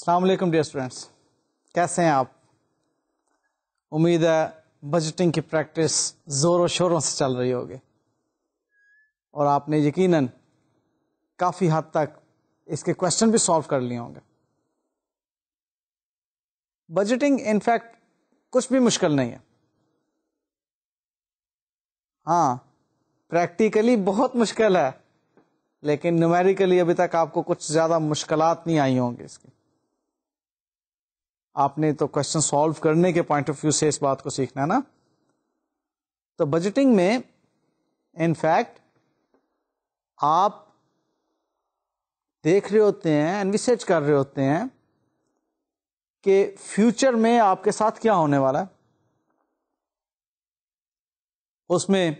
السلام علیکم dear students, کیسے ہیں آپ؟ امید ہے بجٹنگ کی پریکٹس زوروں شوروں سے چل رہی ہوگی اور آپ نے یقیناً کافی حد تک اس کے کوشچن بھی سالو کر لیے ہوں گے. بجٹنگ ان فیکٹ کچھ بھی مشکل نہیں ہے. ہاں، پریکٹیکلی بہت مشکل ہے، لیکن نیومیریکلی ابھی تک آپ کو کچھ زیادہ مشکلات نہیں آئی ہوں گی. اس کی آپ نے تو کوشچن سالو کرنے کے پوائنٹ آف ویو سے اس بات کو سیکھنا ہے نا. تو بجٹنگ میں ان فیکٹ آپ دیکھ رہے ہوتے ہیں، انویسیج کر رہے ہوتے ہیں کہ فیوچر میں آپ کے ساتھ کیا ہونے والا ہے. اس میں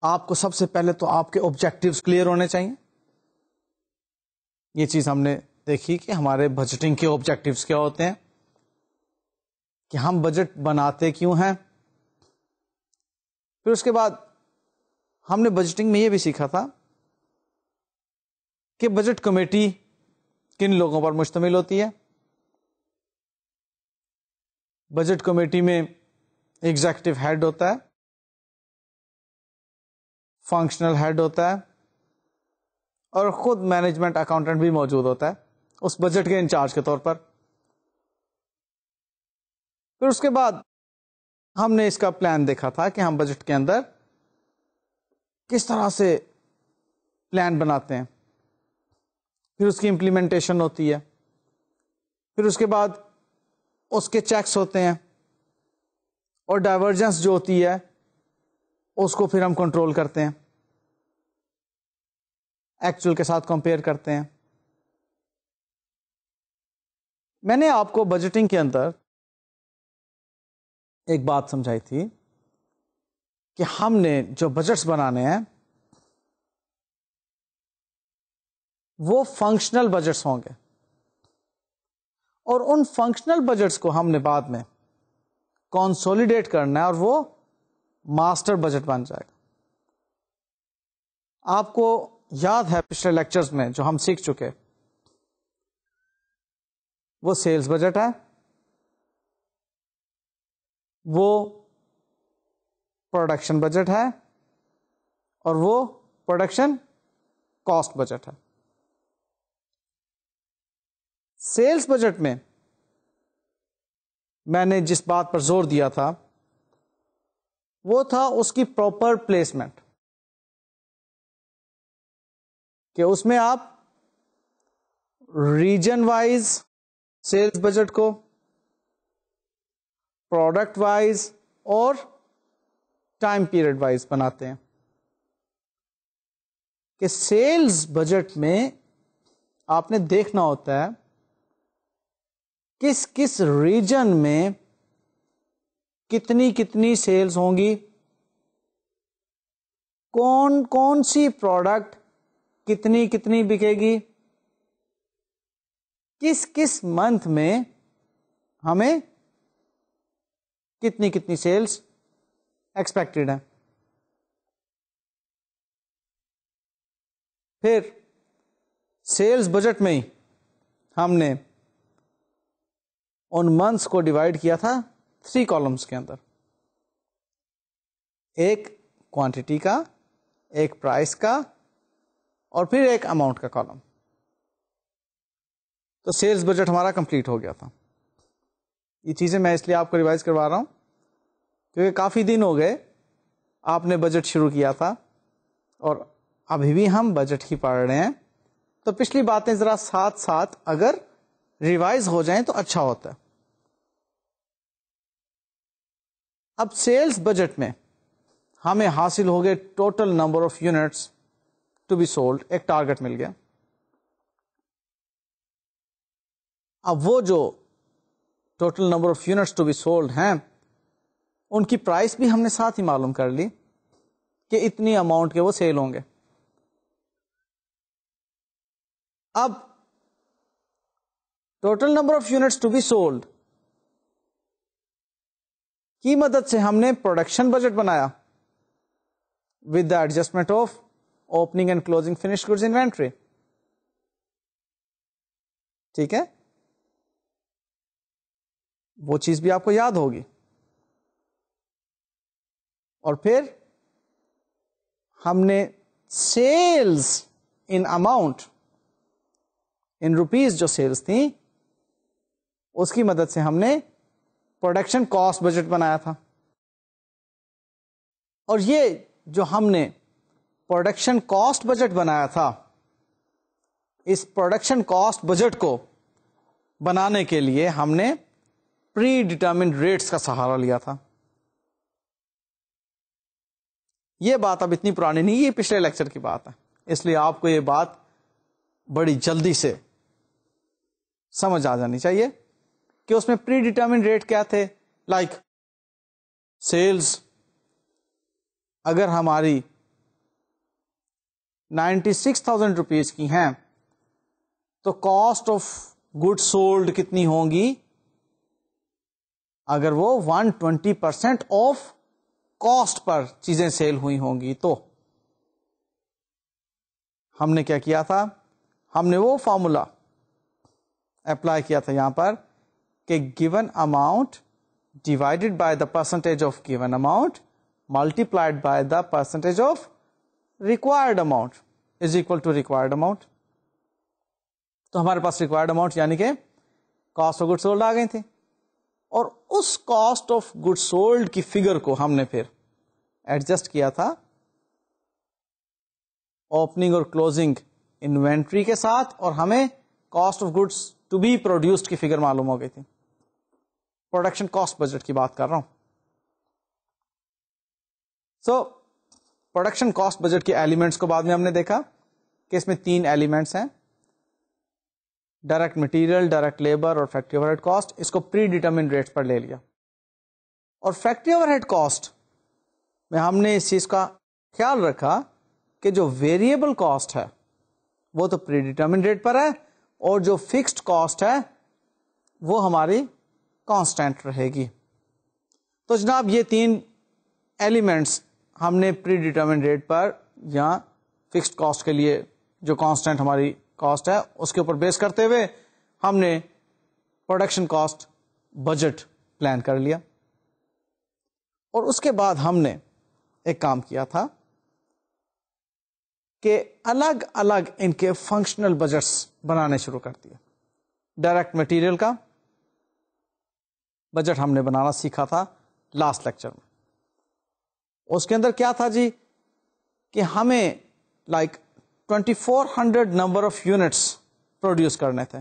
آپ کو سب سے پہلے تو آپ کے آبجیکٹیوز کلیئر ہونے چاہیے. یہ چیز ہم نے دیکھی کہ ہمارے بجٹنگ کے آبجیکٹیوز کیا ہوتے ہیں، کہ ہم بجٹ بناتے کیوں ہیں. پھر اس کے بعد ہم نے بجٹنگ میں یہ بھی سیکھا تھا کہ بجٹ کمیٹی کن لوگوں پر مشتمل ہوتی ہے. بجٹ کمیٹی میں ایگزیکٹو ہیڈ ہوتا ہے، فنکشنل ہیڈ ہوتا ہے، اور خود مینجمنٹ اکاؤنٹنٹ بھی موجود ہوتا ہے اس بجٹ کے انچارج کے طور پر. پھر اس کے بعد ہم نے اس کا پلان دیکھا تھا کہ ہم بجٹ کے اندر کس طرح سے پلان بناتے ہیں، پھر اس کی امپلیمنٹیشن ہوتی ہے، پھر اس کے بعد اس کے چیکس ہوتے ہیں، اور ڈائیورجنس جو ہوتی ہے اس کو پھر ہم کنٹرول کرتے ہیں، ایکچوئل کے ساتھ کمپیئر کرتے ہیں. میں نے آپ کو بجٹنگ کے اندر ایک بات سمجھائی تھی کہ ہم نے جو بجٹس بنانے ہیں وہ فنکشنل بجٹس ہوں گے، اور ان فنکشنل بجٹس کو ہم نے بعد میں کنسولیڈیٹ کرنا ہے اور وہ ماسٹر بجٹ بن جائے گا. آپ کو یاد ہے پچھلے لیکچرز میں جو ہم سیکھ چکے، وہ سیلز بجٹ ہے، وہ پروڈکشن بجٹ ہے، اور وہ پروڈکشن کاسٹ بجٹ ہے. سیلز بجٹ میں نے جس بات پر زور دیا تھا وہ تھا اس کی پراپر پلیسمنٹ، کہ اس میں آپ ریجن وائز سیلز بجٹ کو، پروڈکٹ وائز اور ٹائم پیریڈ وائز بناتے ہیں. کہ سیلز بجٹ میں آپ نے دیکھنا ہوتا ہے کس کس ریجن میں کتنی کتنی سیلز ہوں گی، کون کون سی پروڈکٹ کتنی کتنی بکے گی، کس کس منتھ میں ہمیں کتنی کتنی سیلز ایکسپیکٹڈ ہیں. پھر سیلز بجٹ میں ہی ہم نے ان منتھس کو ڈیوائڈ کیا تھا 3 کالمس کے اندر، ایک کوانٹٹی کا، ایک پرائس کا، اور پھر ایک اماؤنٹ کا کالم. تو سیلز بجٹ ہمارا کمپلیٹ ہو گیا تھا. یہ چیزیں میں اس لیے آپ کو ریوائز کروا رہا ہوں کیونکہ کافی دن ہو گئے آپ نے بجٹ شروع کیا تھا اور ابھی بھی ہم بجٹ ہی پڑھ رہے ہیں. تو پچھلی باتیں ذرا ساتھ ساتھ اگر ریوائز ہو جائیں تو اچھا ہوتا ہے. اب سیلز بجٹ میں ہمیں حاصل ہو گئے total number of units to be sold, ایک ٹارگٹ مل گیا. اب وہ جو total number of units to be sold ہیں ان کی پرائس بھی ہم نے ساتھ ہی معلوم کر لی کہ اتنی اماؤنٹ کے وہ سیل ہوں گے. اب total number of units to be sold کی مدد سے ہم نے پروڈکشن بجٹ بنایا with the adjustment of opening and closing finish goods inventory. ٹھیک ہے, وہ چیز بھی آپ کو یاد ہوگی. اور پھر ہم نے sales in amount, in rupees جو سیلز تھیں, اس کی مدد سے ہم نے پروڈکشن کاسٹ بجٹ بنایا تھا. اور یہ جو ہم نے پروڈکشن کاسٹ بجٹ بنایا تھا, اس پروڈکشن کاسٹ بجٹ کو بنانے کے لیے ہم نے پری ڈیٹرمنڈ ریٹس کا سہارا لیا تھا. یہ بات اب اتنی پرانی نہیں, یہ پچھلے لیکچر کی بات ہے, اس لیے آپ کو یہ بات بڑی جلدی سے سمجھ آ جانی چاہیے کہ اس میں پری ڈیٹرمنڈ ریٹ کیا تھے. لائک سیلز اگر ہماری 96,000 روپیز کی ہیں تو کاسٹ آف گڈ سولڈ کتنی ہوں گی؟ اگر وہ 120% آف کاسٹ پر چیزیں سیل ہوئی ہوں گی تو ہم نے کیا کیا تھا, ہم نے وہ فارمولا اپلائی کیا تھا یہاں پر کہ given amount divided by the percentage of given amount multiplied by the percentage of required amount is equal to required amount. تو ہمارے پاس ریکوائرڈ اماؤنٹ یعنی کہ کاسٹ آف گڈ سولڈ آ گئی تھی, اور اس کاسٹ آف گڈ سولڈ کی فگر کو ہم نے پھر ایڈجسٹ کیا تھا اوپننگ اور کلوزنگ انوینٹری کے ساتھ, اور ہمیں cost of goods to be produced کی فگر معلوم ہو گئی تھی. پروڈکشن کاسٹ بجٹ کی بات کر رہا ہوں. سو پروڈکشن کاسٹ بجٹ کے ایلیمنٹس کو بعد میں ہم نے دیکھا کہ اس میں 3 ایلیمنٹس ہیں, ڈائریکٹ مٹیریل, ڈائریکٹ لیبر اور فیکٹری اوور ہیڈ کاسٹ. اس کو پری ڈیٹرمنڈ ریٹس پر لے لیا, اور فیکٹری اوور ہیڈ کاسٹ میں ہم نے اس چیز کا خیال رکھا کہ جو ویریبل کاسٹ ہے وہ تو پری ڈیٹرمنڈ ریٹ پر ہے, اور جو فکسڈ کاسٹ ہے وہ ہماری کانسٹینٹ رہے گی. تو جناب یہ 3 ایلیمنٹس ہم نے پری ڈیٹرمنڈ ریٹ پر یا فکسڈ کاسٹ کے لیے جو کانسٹینٹ ہماری کاسٹ ہے اس کے اوپر بیس کرتے ہوئے ہم نے پروڈکشن کاسٹ بجٹ پلان کر لیا. اور اس کے بعد ہم نے ایک کام کیا تھا کہ الگ الگ ان کے فنکشنل بجٹس بنانے شروع کر دیا. ڈائریکٹ مٹیریل کا بجٹ ہم نے بنانا سیکھا تھا لاسٹ لیکچر میں. اس کے اندر کیا تھا جی کہ ہمیں 2400 نمبر آف یونٹس پروڈیوس کرنے تھے.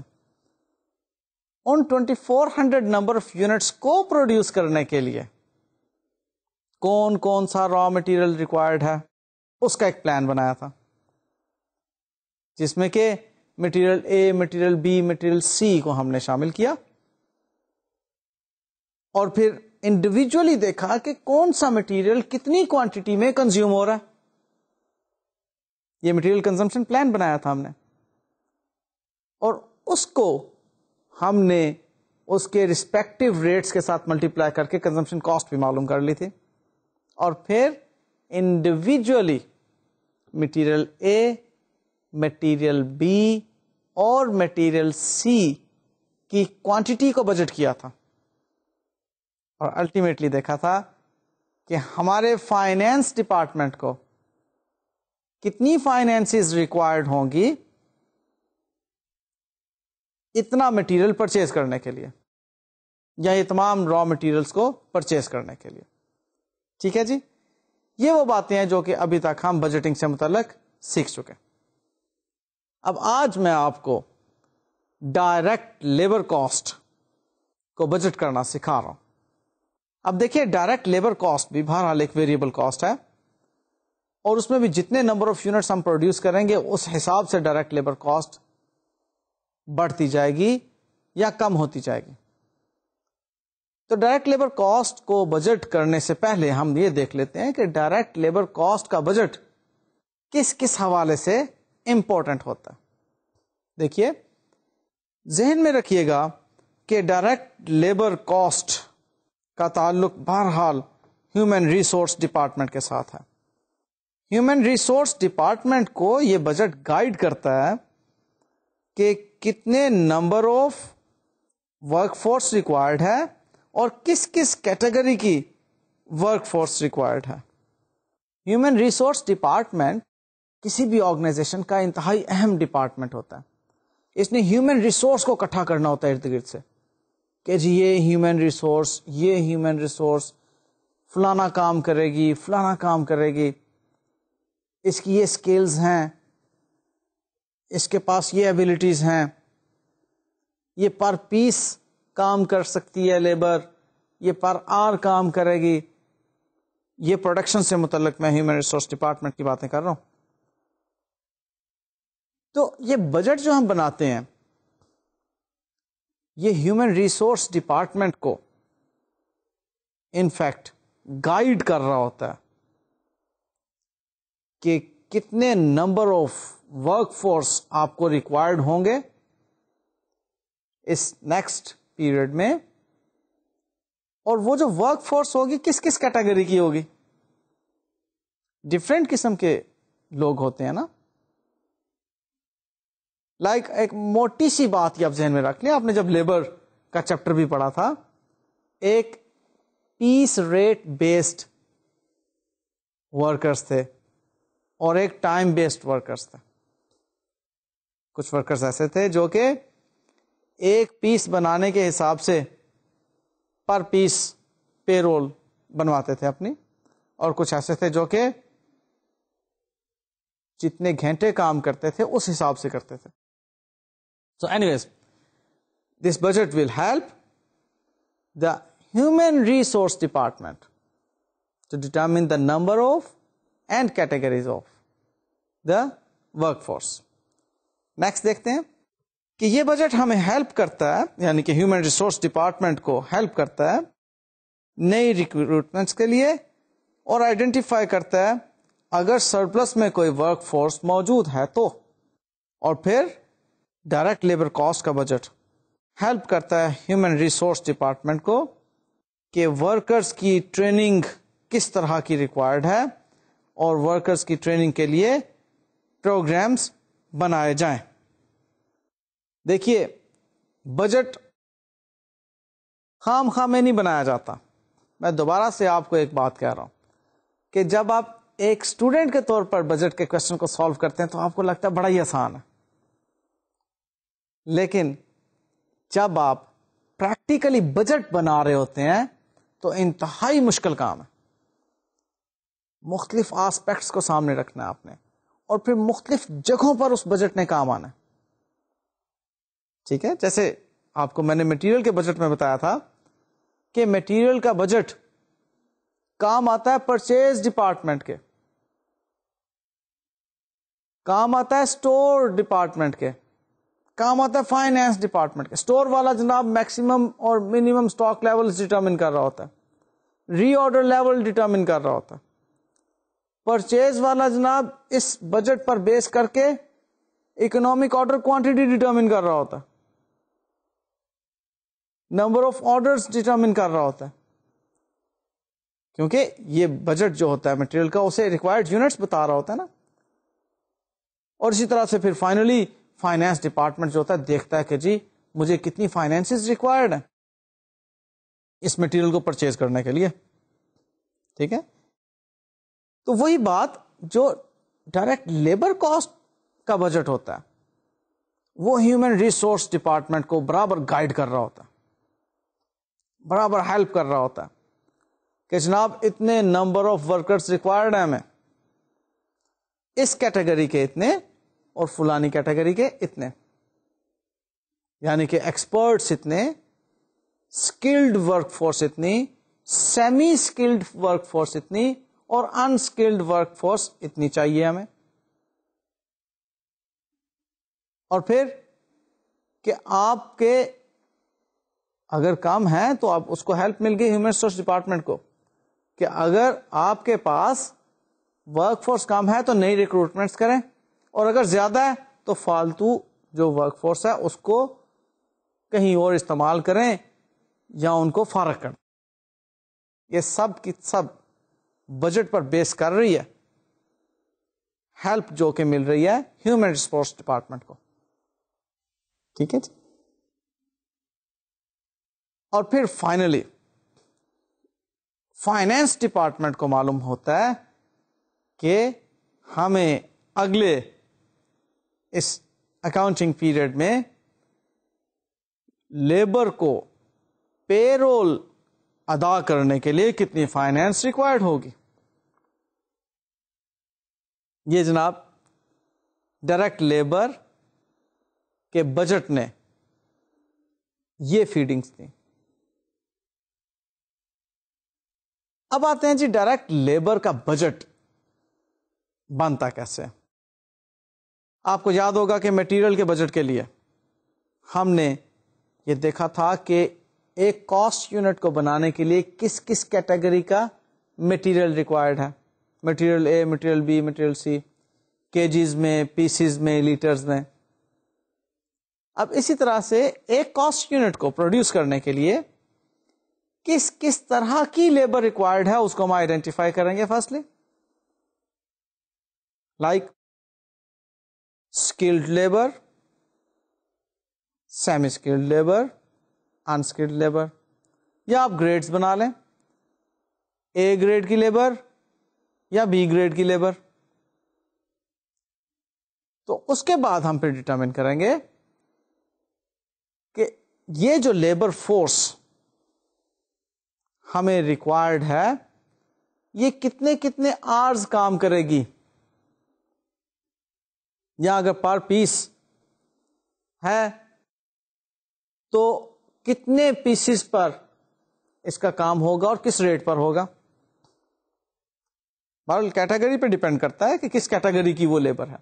ان 2400 نمبر آف یونٹس کو پروڈیوس کرنے کے لیے کون کون سا را مٹیریل ریکوائرڈ ہے اس کا ایک پلان بنایا تھا, جس میں کہ material A, material B, material C کو ہم نے شامل کیا, اور پھر انڈیویجولی دیکھا کہ کون سا مٹیریل کتنی کوانٹٹی میں کنزیوم ہو رہا ہے. یہ مٹیریل کنزمپشن پلان بنایا تھا ہم نے, اور اس کو ہم نے اس کے ریسپیکٹو ریٹس کے ساتھ ملٹیپلائی کر کے کنزمپشن کاسٹ بھی معلوم کر لی تھی, اور پھر individually material A, material B اور مٹیریل سی کی کوانٹٹی کو بجٹ کیا تھا, اور الٹیمیٹلی دیکھا تھا کہ ہمارے فائنینس ڈپارٹمنٹ کو کتنی فائنینسز ریکوائرڈ ہوں گی اتنا مٹیریل پرچیز کرنے کے لیے, یا یہ تمام را مٹیریلز کو پرچیز کرنے کے لیے. ٹھیک ہے جی, یہ وہ باتیں ہیں جو کہ ابھی تک ہم بجٹنگ سے متعلق سیکھ چکے. اب آج میں آپ کو ڈائریکٹ لیبر کاسٹ کو بجٹ کرنا سکھا رہا ہوں. اب دیکھیے ڈائریکٹ لیبر کاسٹ بھی بہرحال ایک ویریبل کاسٹ ہے, اور اس میں بھی جتنے نمبر آف یونٹس ہم پروڈیوس کریں گے اس حساب سے ڈائریکٹ لیبر کاسٹ بڑھتی جائے گی یا کم ہوتی جائے گی. تو ڈائریکٹ لیبر کاسٹ کو بجٹ کرنے سے پہلے ہم یہ دیکھ لیتے ہیں کہ ڈائریکٹ لیبر کاسٹ کا بجٹ کس کس حوالے سے امپورٹنٹ ہوتا ہے. دیکھیے ذہن میں رکھیے گا کہ ڈائریکٹ لیبر کاسٹ کا تعلق بہرحال ہیومن ریسورس ڈپارٹمنٹ کے ساتھ ہے. ہیومن ریسورس ڈپارٹمنٹ کو یہ بجٹ گائیڈ کرتا ہے کہ کتنے number of work force required ہے اور کس کس کیٹیگری کی ورک فورس ریکوائرڈ ہے. ہیومن ریسورس ڈپارٹمنٹ کسی بھی آرگنائزیشن کا انتہائی اہم ڈپارٹمنٹ ہوتا ہے. اس نے ہیومن ریسورس کو اکٹھا کرنا ہوتا ہے ارد گرد سے کہ جی یہ ہیومن ریسورس فلانا کام کرے گی، فلانا کام کرے گی، اس کی یہ سکلز ہیں، اس کے پاس یہ ایبلٹیز ہیں، یہ پر پیس کام کر سکتی ہے لیبر، یہ پر آر کام کرے گی. یہ پروڈکشن سے متعلق میں ہیومن ریسورس ڈپارٹمنٹ کی باتیں کر رہا ہوں. تو یہ بجٹ جو ہم بناتے ہیں یہ ہیومن ریسورس ڈپارٹمنٹ کو انفیکٹ گائیڈ کر رہا ہوتا ہے کہ کتنے نمبر آف ورک فورس آپ کو ریکوائرڈ ہوں گے اس نیکسٹ پیریڈ میں، اور وہ جو ورک فورس ہوگی کس کس کیٹیگری کی ہوگی. ڈفرینٹ قسم کے لوگ ہوتے ہیں نا. ایک موٹی سی بات یہ آپ ذہن میں رکھ لیں، آپ نے جب لیبر کا چیپٹر بھی پڑھا تھا، ایک پیس ریٹ بیسڈ ورکرز تھے اور ایک ٹائم بیسڈ ورکرز تھے. کچھ ورکرز ایسے تھے جو کہ ایک پیس بنانے کے حساب سے پر پیس پے رول بنواتے تھے اپنی، اور کچھ ایسے تھے جو کہ جتنے گھنٹے کام کرتے تھے اس حساب سے کرتے تھے. So anyways, this budget will help the human resource department to determine the number of and categories of the workforce. Next دیکھتے ہیں کہ یہ بجٹ ہمیں ہیلپ کرتا ہے، یعنی کہ ہیومن ریسورس ڈپارٹمنٹ کو ہیلپ کرتا ہے نئی ریکروٹمنٹس کے لیے، اور آئیڈینٹیفائی کرتا ہے اگر سرپلس میں کوئی ورک فورس موجود ہے تو. اور پھر ڈائریکٹ لیبر کاسٹ کا بجٹ ہیلپ کرتا ہے ہیومن ریسورس ڈپارٹمنٹ کو کہ ورکرز کی ٹریننگ کس طرح کی ریکوائرڈ ہے اور ورکرز کی ٹریننگ کے لیے پروگرامز بنائے جائیں. دیکھیے بجٹ خام خواہ میں نہیں بنایا جاتا. میں دوبارہ سے آپ کو ایک بات کہہ رہا ہوں کہ جب آپ ایک اسٹوڈنٹ کے طور پر بجٹ کے کوشچن کو سالو کرتے ہیں تو آپ کو لگتا ہے بڑا ہی آسان ہے، لیکن جب آپ پریکٹیکلی بجٹ بنا رہے ہوتے ہیں تو انتہائی مشکل کام ہے. مختلف آسپیکٹس کو سامنے رکھنا ہے آپ نے، اور پھر مختلف جگہوں پر اس بجٹ نے کام آنا ہے. ٹھیک ہے، جیسے آپ کو میں نے میٹیریل کے بجٹ میں بتایا تھا کہ میٹیریل کا بجٹ کام آتا ہے پرچیز ڈپارٹمنٹ کے، کام آتا ہے اسٹور ڈپارٹمنٹ کے، کام آتا ہے فائنینس ڈپارٹمنٹ کے. اسٹور والا جناب میکسیمم اور منیمم اسٹاک لیول ڈیٹرمن کر رہا ہوتا ہے، ری آرڈر لیول ڈیٹرمن کر رہا ہوتا ہے. پرچیز والا جناب اس بجٹ پر بیس کر کے اکنامک آرڈر کوانٹٹی ڈیٹرمن کر رہا ہوتا ہے، نمبر آف آرڈرز ڈیٹرمن کر رہا ہوتا ہے، کیونکہ یہ بجٹ جو ہوتا ہے مٹیریل کا اسے ریکوائرڈ یونٹس بتا رہا ہوتا ہے نا. اور اسی طرح سے پھر فائنلی فائنینس ڈپارٹمنٹ جو ہوتا ہے دیکھتا ہے کہ جی مجھے کتنی فائنینسز ریکوائرڈ ہیں اس مٹیریل کو پرچیز کرنے کے لیے. ٹھیک ہے، تو وہی بات جو ڈائریکٹ لیبر کاسٹ کا بجٹ ہوتا ہے وہ ہیومن ریسورس ڈپارٹمنٹ کو برابر گائیڈ کر رہا ہوتا ہے، برابر ہیلپ کر رہا ہوتا ہے کہ جناب اتنے نمبر آف ورکرز ریکوائرڈ ہیں ہمیں، اس کیٹیگری کے اتنے اور فلانی کیٹیگری کے اتنے، یعنی کہ ایکسپرٹس اتنے، اسکلڈ ورک فورس اتنی، سیمی اسکلڈ ورک فورس اتنی، اور انسکلڈ ورک فورس اتنی چاہیے ہمیں. اور پھر کہ آپ کے اگر کام ہے تو آپ اس کو ہیلپ مل گئی ہیومن ریسورس ڈپارٹمنٹ کو کہ اگر آپ کے پاس ورک فورس کم ہے تو نئی ریکروٹمنٹس کریں، اور اگر زیادہ ہے تو فالتو جو ورک فورس ہے اس کو کہیں اور استعمال کریں یا ان کو فارغ کریں. یہ سب کی سب بجٹ پر بیس کر رہی ہے ہیلپ جو کہ مل رہی ہے ہیومن ریسورس ڈپارٹمنٹ کو. ٹھیک ہے جی. اور پھر فائنلی فائنینس ڈپارٹمنٹ کو معلوم ہوتا ہے کہ ہمیں اگلے اس اکاؤنٹنگ پیریڈ میں لیبر کو پے رول ادا کرنے کے لیے کتنی فائنینس ریکوائرڈ ہوگی. یہ جناب ڈائریکٹ لیبر کے بجٹ نے یہ فیڈنگز تھیں. اب آتے ہیں جی ڈائریکٹ لیبر کا بجٹ بنتا کیسے. آپ کو یاد ہوگا کہ میٹیریل کے بجٹ کے لیے ہم نے یہ دیکھا تھا کہ ایک کاسٹ یونٹ کو بنانے کے لیے کس کس کیٹیگری کا میٹیریل ریکوائرڈ ہے. Material A, material B, material C, cages میں، پیسز میں، لیٹرز میں. اب اسی طرح سے ایک کاسٹ یونٹ کو پروڈیوس کرنے کے لیے کس کس طرح کی لیبر ریکوائرڈ ہے اس کو ہم آئیڈینٹیفائی کریں گے. Firstly like skilled labour, semi skilled labour, unskilled labour, یا آپ گریڈز بنا لیں، اے گریڈ کی لیبر یا بی گریڈ کی لیبر. تو اس کے بعد ہم پھر ڈٹرمن کریں گے کہ یہ جو لیبر فورس ہمیں ریکوائرڈ ہے یہ کتنے کتنے آورز کام کرے گی، یا اگر پر پیس ہے تو کتنے پیسز پر اس کا کام ہوگا اور کس ریٹ پر ہوگا. بہرحال کیٹیگری پہ ڈیپینڈ کرتا ہے کہ کس کیٹیگری کی وہ لیبر ہے.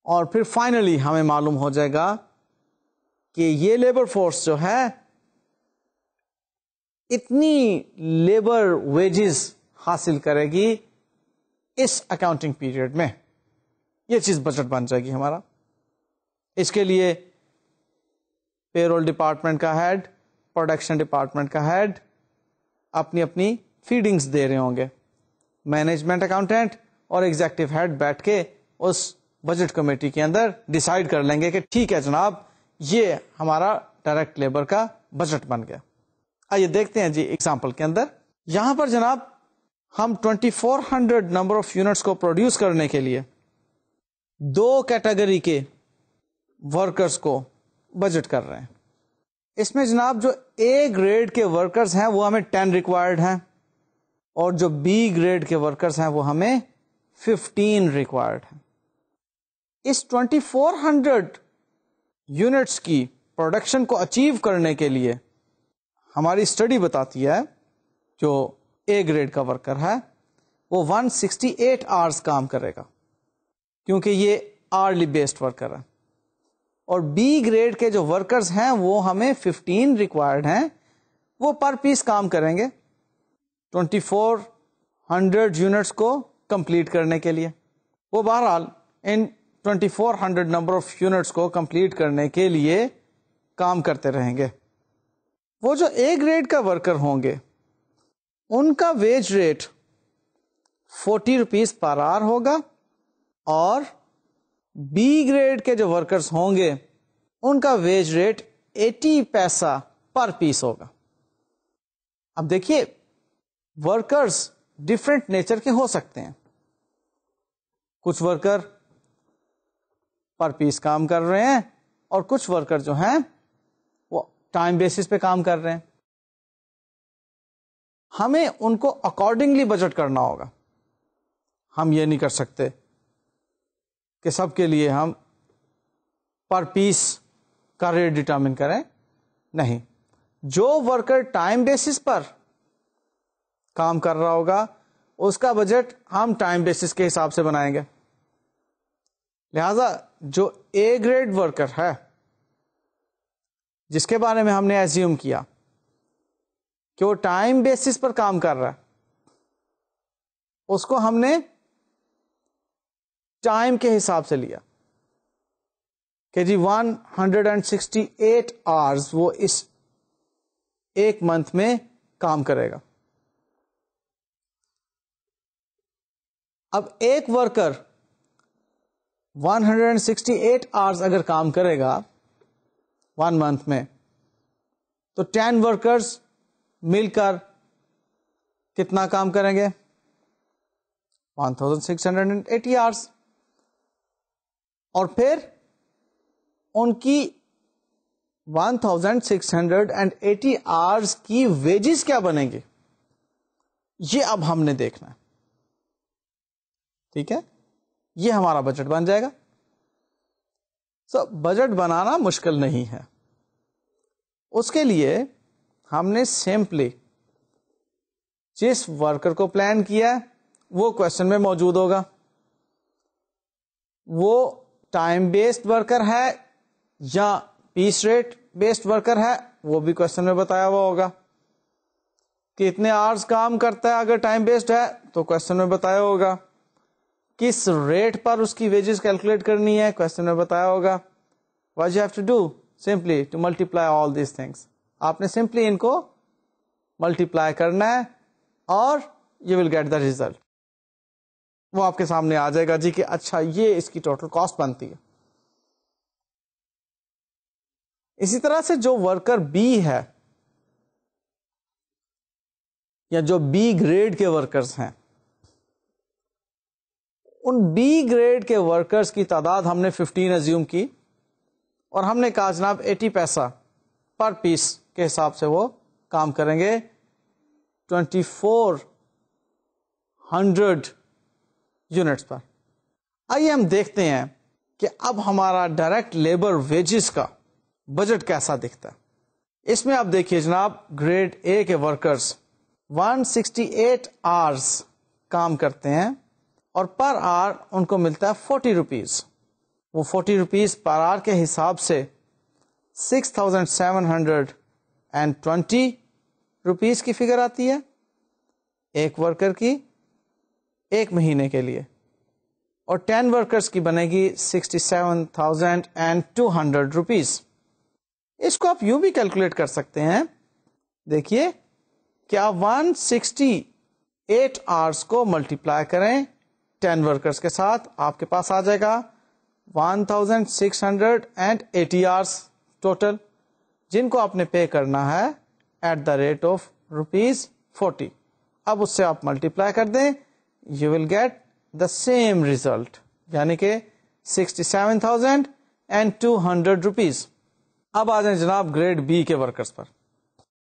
اور پھر فائنلی ہمیں معلوم ہو جائے گا کہ یہ لیبر فورس جو ہے اتنی لیبر ویجز حاصل کرے گی اس اکاؤنٹنگ پیریڈ میں. یہ چیز بجٹ بن جائے گی ہمارا. اس کے لیے پے رول ڈپارٹمنٹ کا ہیڈ، پروڈکشن ڈپارٹمنٹ کا ہیڈ اپنی اپنی فیڈنگز دے رہے ہوں گے. مینجمنٹ اکاؤنٹنٹ اور ایگزیکٹو ہیڈ بیٹھ کے اس بجٹ کمیٹی کے اندر ڈیسائیڈ کر لیں گے کہ ٹھیک ہے جناب یہ ہمارا ڈائریکٹ لیبر کا بجٹ بن گیا. آئیے دیکھتے ہیں جی ایگزامپل کے اندر. یہاں پر جناب ہم 2400 نمبر آف یونٹس کو پروڈیوس کرنے کے لیے دو کیٹیگری کے ورکرز کو بجٹ کر رہے ہیں. اس میں جناب جو اے گریڈ کے ورکرز ہیں وہ ہمیں 10 ریکوائرڈ ہیں اور جو بی گریڈ کے ورکرز ہیں وہ ہمیں 15 ریکوائرڈ ہیں. اس 2400 یونٹس کی پروڈکشن کو اچیو کرنے کے لیے ہماری اسٹڈی بتاتی ہے جو اے گریڈ کا ورکر ہے وہ 168 آورز کام کرے گا کیونکہ یہ آرلی بیسڈ ورکر ہے. اور بی گریڈ کے جو ورکرز ہیں وہ ہمیں 15 ریکوائرڈ ہیں، وہ پر پیس کام کریں گے 2400 یونٹس کو کمپلیٹ کرنے کے لیے. وہ بہرحال ان 2400 نمبر آف یونٹس کو کمپلیٹ کرنے کے لیے کام کرتے رہیں گے. وہ جو اے گریڈ کا ورکر ہوں گے ان کا ویج ریٹ 40 روپیز پر آور ہوگا اور بی گریڈ کے جو ورکرز ہوں گے ان کا ویج ریٹ 80 پیسہ پر پیس ہوگا. اب دیکھیے ورکرز ڈفرینٹ نیچر کے ہو سکتے ہیں. کچھ ورکر پر پیس کام کر رہے ہیں اور کچھ ورکر جو ہیں وہ ٹائم بیسس پہ کام کر رہے ہیں. ہمیں ان کو اکارڈنگلی بجٹ کرنا ہوگا. ہم یہ نہیں کر سکتے کہ سب کے لیے ہم پر پیس کا ریٹ ڈٹرمن کریں. نہیں، جو ورکر ٹائم بیسس پر کام کر رہا ہوگا اس کا بجٹ ہم ٹائم بیسس کے حساب سے بنائیں گے. لہذا جو اے گریڈ ورکر ہے جس کے بارے میں ہم نے ایزیوم کیا کہ وہ ٹائم بیسس پر کام کر رہا ہے اس کو ہم نے ٹائم کے حساب سے لیا کہ جی 168 آورز وہ اس ایک منتھ میں کام کرے گا. اب ایک ورکر 168 آورس اگر کام کرے گا 1 منتھ میں, تو 10 ورکرز مل کر کتنا کام کریں گے؟ 1680 آورس. اور پھر ان کی 1680 آورس کی ویجز کیا بنیں گے, یہ اب ہم نے دیکھنا ہے. ٹھیک ہے, یہ ہمارا بجٹ بن جائے گا. بجٹ بنانا مشکل نہیں ہے. اس کے لیے ہم نے سمپلی جس ورکر کو پلان کیا وہ کوشچن میں موجود ہوگا, وہ ٹائم بیسڈ ورکر ہے یا پیس ریٹ بیسڈ ورکر ہے وہ بھی کوشچن میں بتایا ہوا ہوگا. کتنے آورس کام کرتا ہے اگر ٹائم بیسڈ ہے تو کوشچن میں بتایا ہوگا. کس ریٹ پر اس کی ویجز کیلکولیٹ کرنی ہے کوشچن میں بتایا ہوگا. What you have to do simply to multiply all these things. آپ نے سمپلی ان کو ملٹیپلائی کرنا ہے اور you will get the result. وہ آپ کے سامنے آ جائے گا جی کہ اچھا یہ اس کی ٹوٹل کاسٹ بنتی ہے. اسی طرح سے جو ورکر بی ہے یا جو بی گریڈ کے ورکرز ہیں, ان بی گریڈ کے ورکرز کی تعداد ہم نے 15 ازیوم کی اور ہم نے کہا جناب 80 پیسہ پر پیس کے حساب سے وہ کام کریں گے 2400 یونٹس پر. آئیے ہم دیکھتے ہیں کہ اب ہمارا ڈائریکٹ لیبر ویجز کا بجٹ کیسا دکھتا ہے. اس میں آپ دیکھیے جناب گریڈ اے کے ورکرز 168 آورس کام کرتے ہیں اور پر آور ان کو ملتا ہے 40 روپیز. وہ 40 روپیز پر آور کے حساب سے 6720 روپیز کی فگر آتی ہے ایک ورکر کی ایک مہینے کے لیے, اور 10 ورکرز کی بنے گی 67,200 روپیز. اس کو آپ یوں بھی کیلکولیٹ کر سکتے ہیں. دیکھیے کہ آپ 168 آورس کو ملٹیپلائی کریں 10 ورکرز کے ساتھ, آپ کے پاس آ جائے گا 1680 آورس ٹوٹل, جن کو آپ نے پے کرنا ہے ایٹ دا ریٹ آف ₹40. اب اس سے آپ ملٹیپلائی کر دیں, you will get the same result, یعنی کہ 67,200 روپیز. اب آ جائیں جناب گریڈ بی کے ورکرز پر.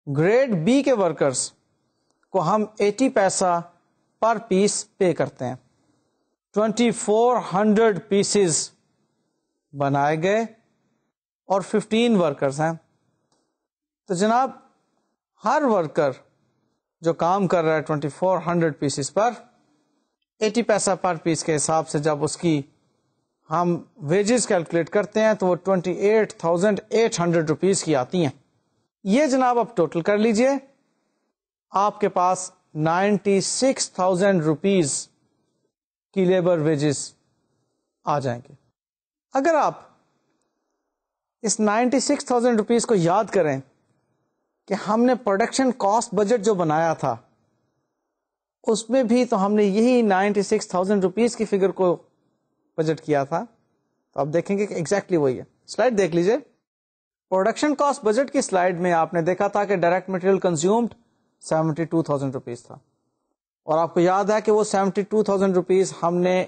گریڈ بی کے ورکرز کو ہم 80 پیسہ پر پیس پے کرتے ہیں. 2400 پیسز بنائے گئے اور 15 ورکرز ہیں. تو جناب ہر ورکر جو کام کر رہا ہے 2400 پیسز پر 80 پیسہ پر پیس کے حساب سے جب اس کی ہم ویجز کیلکولیٹ کرتے ہیں تو وہ 28,800 روپیز کی آتی ہیں. یہ جناب آپ ٹوٹل کر لیجئے, آپ کے پاس 96,000 روپیز کی لیبر ویجز آ جائیں گے. اگر آپ اس 96,000 روپیز کو یاد کریں کہ ہم نے پروڈکشن کاسٹ بجٹ جو بنایا تھا اس میں بھی تو ہم نے یہی 96,000 روپیز کی فگر کو بجٹ کیا تھا, تو آپ دیکھیں گے کہ ایگزیکٹلی وہی ہے. سلائڈ دیکھ لیجئے. پروڈکشن کاسٹ بجٹ کی سلائڈ میں آپ نے دیکھا تھا کہ ڈائریکٹ مٹیریل کنزیومڈ 72,000 روپیز تھا, اور آپ کو یاد ہے کہ وہ 72,000 روپیز ہم نے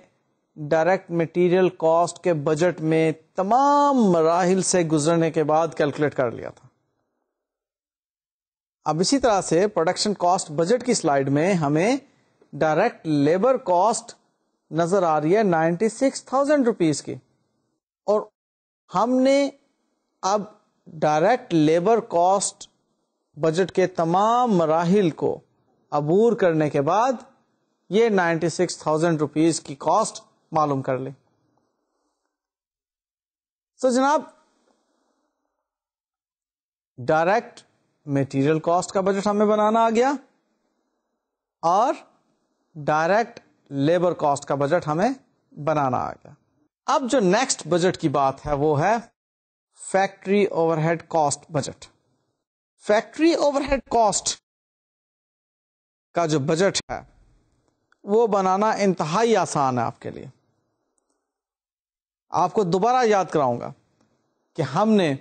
ڈائریکٹ مٹیریل کاسٹ کے بجٹ میں تمام مراحل سے گزرنے کے بعد کیلکولیٹ کر لیا تھا. اب اسی طرح سے پروڈکشن کاسٹ بجٹ کی سلائڈ میں ہمیں ڈائریکٹ لیبر کاسٹ نظر آ رہی ہے 96,000 روپیز کی, اور ہم نے اب ڈائریکٹ لیبر کاسٹ بجٹ کے تمام مراحل کو عبور کرنے کے بعد یہ 96,000 روپیز کی کاسٹ معلوم کر لی. سو جناب ڈائریکٹ میٹیریل کاسٹ کا بجٹ ہمیں بنانا آ گیا اور ڈائریکٹ لیبر کاسٹ کا بجٹ ہمیں بنانا آ گیا. اب جو نیکسٹ بجٹ کی بات ہے وہ ہے factory overhead cost budget. Factory overhead cost کا جو بجٹ ہے وہ بنانا انتہائی آسان ہے آپ کے لیے. آپ کو دوبارہ یاد کراؤں گا کہ ہم نے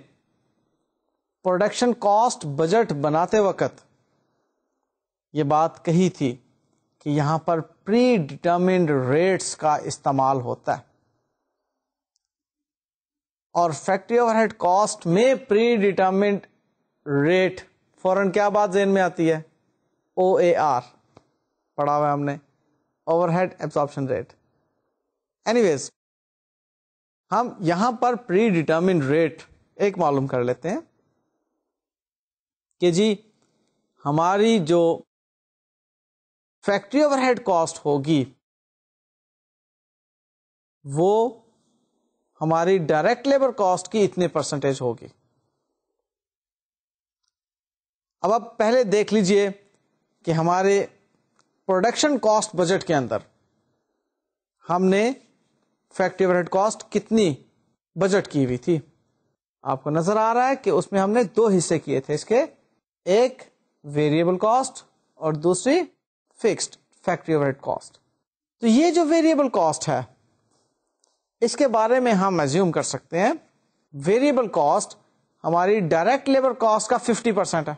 پروڈکشن کاسٹ بجٹ بناتے وقت یہ بات کہی تھی کہ یہاں پر پری ڈٹرمنڈ ریٹس کا استعمال ہوتا ہے، اور فیکٹری اوور ہیڈ کاسٹ میں پری ڈٹرمنڈ ریٹ فوراً کیا بات ذہن میں آتی ہے؟ او اے آر پڑھا ہوا ہے ہم نے، overhead absorption rate. Anyways ہم یہاں پر پری ڈٹرمنڈ ریٹ ایک معلوم کر لیتے ہیں کہ جی ہماری جو فیکٹری اوور ہیڈ کاسٹ ہوگی وہ ہماری ڈائریکٹ لیبر کاسٹ کی اتنے پرسنٹیج ہوگی. اب آپ پہلے دیکھ لیجئے کہ ہمارے پروڈکشن کاسٹ بجٹ کے اندر ہم نے فیکٹری اوور ہیڈ کاسٹ کتنی بجٹ کی ہوئی تھی. آپ کو نظر آ رہا ہے کہ اس میں ہم نے 2 حصے کیے تھے اس کے، ایک ویریبل کاسٹ اور دوسری fixed factory overhead cost. تو یہ جو ویریبل کاسٹ ہے اس کے بارے میں ہم ایزیوم کر سکتے ہیں ویریبل کاسٹ ہماری ڈائریکٹ لیبر کاسٹ کا 50% ہے.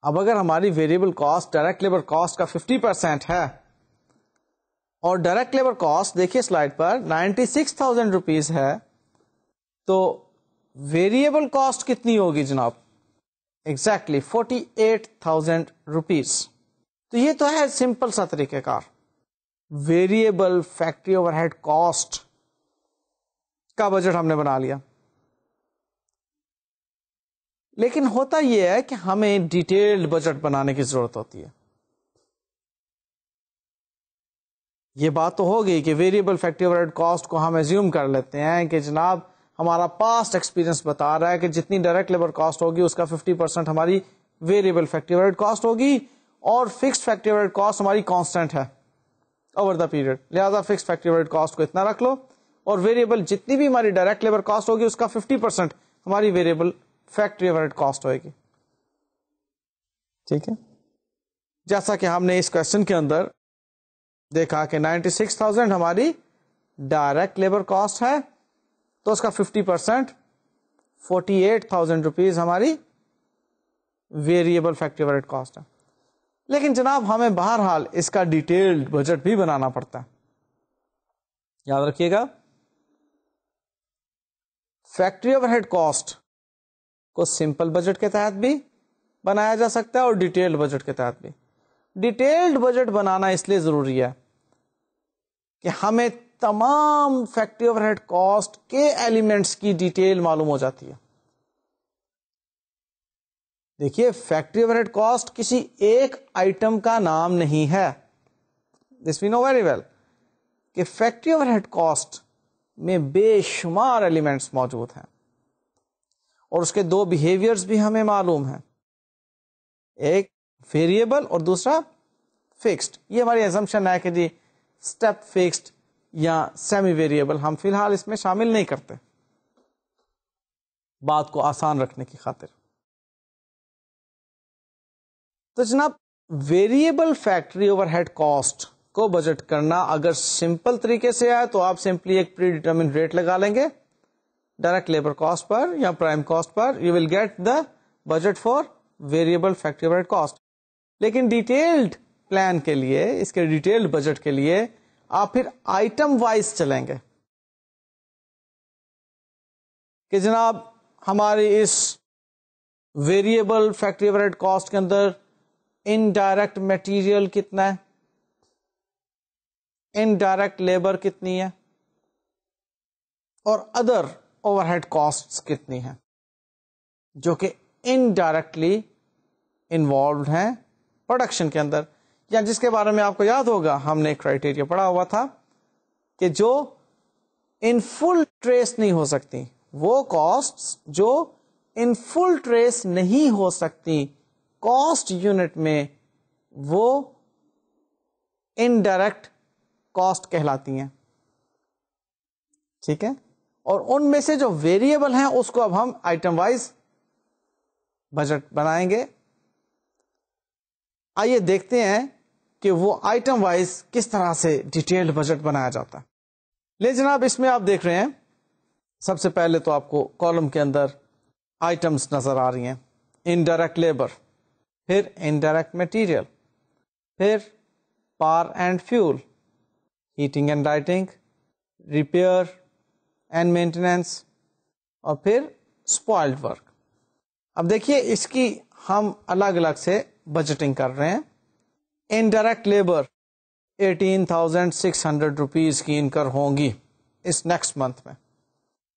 اب اگر ہماری variable cost direct labour cost کا 50% ہے اور ڈائریکٹ لیبر کاسٹ دیکھیے سلائڈ پر 96,000 روپیز ہے، تو ویریبل کاسٹ کتنی ہوگی جناب؟ Exactly 48,000 rupees. تو یہ تو ہے سمپل سا طریقہ کار. Variable factory overhead cost کا بجٹ ہم نے بنا لیا. لیکن ہوتا یہ ہے کہ ہمیں ڈیٹیلڈ بجٹ بنانے کی ضرورت ہوتی ہے. یہ بات تو ہو گئی کہ variable factory overhead cost کو ہم ایزیوم کر لیتے ہیں کہ جناب ہمارا پاسٹ ایکسپیرینس بتا رہا ہے کہ جتنی ڈائریکٹ لیبر کاسٹ ہوگی اس کا 50% ہماری variable factory overhead cost ہوگی، اور fixed factory overhead cost ہماری کانسٹنٹ ہے اوور دا پیریڈ، لہذا fix factory overhead cost کو اتنا رکھ لو، اور ویریبل جتنی بھی ہماری ڈائریکٹ لیبر کاسٹ ہوگی اس کا 50% ہماری variable factory overhead cost ہوئے گی. ٹھیک ہے، جیسا کہ ہم نے اس کوشچن کے اندر دیکھا کہ 96,000 ہماری ڈائریکٹ لیبر کاسٹ ہے، تو اس کا 50% 48,000 روپیز ہماری variable factory overhead cost ہے. لیکن جناب ہمیں بہرحال اس کا ڈیٹیلڈ بجٹ بھی بنانا پڑتا ہے. یاد رکھیے گا فیکٹری اوور ہیڈ کاسٹ کو سمپل بجٹ کے تحت بھی بنایا جا سکتا ہے اور ڈیٹیلڈ بجٹ کے تحت بھی. ڈیٹیلڈ بجٹ بنانا اس لیے ضروری ہے کہ ہمیں تمام فیکٹری اوور ہیڈ کاسٹ کے ایلیمنٹس کی ڈیٹیل معلوم ہو جاتی ہے. دیکھیے فیکٹری اوور ہیڈ کاسٹ کسی ایک آئٹم کا نام نہیں ہے. دس وی نو ویری ویل کہ فیکٹری اوور ہیڈ کاسٹ میں بے شمار ایلیمنٹس موجود ہیں اور اس کے 2 بیہیویئرز بھی ہمیں معلوم ہیں، ایک ویریبل اور دوسرا فکسڈ. یہ ہماری ایزمپشن ہے کہ جی اسٹیپ فکسڈ یا سیمی ویریبل ہم فی الحال اس میں شامل نہیں کرتے بات کو آسان رکھنے کی خاطر. تو جناب variable factory overhead cost کو بجٹ کرنا اگر سمپل طریقے سے آئے تو آپ سمپلی ایک پری ڈیٹرمنڈ ریٹ لگا لیں گے ڈائریکٹ لیبر کاسٹ پر یا پرائم کاسٹ پر، you will get the budget for variable factory overhead cost. لیکن ڈیٹیلڈ پلان کے لیے، اس کے ڈیٹیلڈ بجٹ کے لیے آپ پھر آئٹم وائز چلیں گے کہ جناب ہماری اس variable factory overhead cost کے اندر انڈائریکٹ میٹیریل کتنا ہے، انڈائریکٹ لیبر کتنی ہے، اور ادر اوور ہیڈ کاسٹ کتنی ہیں جو کہ انڈائریکٹلی انوالوڈ ہیں پروڈکشن کے اندر، یا جس کے بارے میں آپ کو یاد ہوگا ہم نے کرائٹیریا پڑھا ہوا تھا کہ جو ان فل ٹریس نہیں ہو سکتی، وہ کاسٹ جو ان فل ٹریس نہیں ہو سکتی کاسٹ یونٹ میں، وہ انڈائریکٹ کاسٹ کہلاتی ہیں. ٹھیک ہے، اور ان میں سے جو ویریبل ہیں اس کو اب ہم آئٹم وائز بجٹ بنائیں گے. آئیے دیکھتے ہیں کہ وہ آئٹم وائز کس طرح سے ڈیٹیلڈ بجٹ بنایا جاتا ہے. لے جناب اس میں آپ دیکھ رہے ہیں سب سے پہلے تو آپ کو کالم کے اندر آئٹمس نظر آ رہی ہیں. انڈائریکٹ لیبر، پھر انڈائریکٹ مٹیریل، پھر power and fuel, heating and lighting, repair and maintenance, اور پھر اسپوائلڈ ورک. اب دیکھیے اس کی ہم الگ الگ سے بجٹنگ کر رہے ہیں. انڈائریکٹ لیبر 18,600 روپیز کی انکر ہوں گی اس نیکسٹ منتھ میں.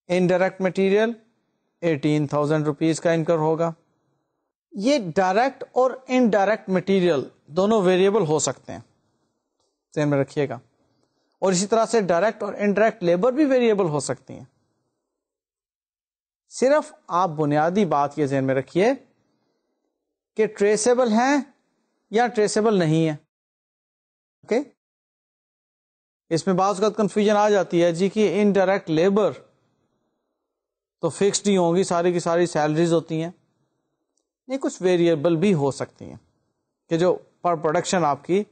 انڈائریکٹ مٹیریل 18,000 روپیز کا انکر ہوگا. یہ ڈائریکٹ اور انڈائریکٹ مٹیریل دونوں ویریبل ہو سکتے ہیں، ذہن میں رکھیے گا. اور اسی طرح سے ڈائریکٹ اور انڈائریکٹ لیبر بھی ویریبل ہو سکتی ہیں. صرف آپ بنیادی بات یہ ذہن میں رکھیے کہ ٹریسیبل ہیں یا ٹریسیبل نہیں ہے. اوکے اس میں بعض اوقات کنفیوژن آ جاتی ہے جی کہ انڈائریکٹ لیبر تو فکسڈ ہی ہوں گی، ساری کی ساری سیلریز ہوتی ہیں. یہ کچھ ویریبل بھی ہو سکتی ہیں کہ جو پر پروڈکشن آپ کی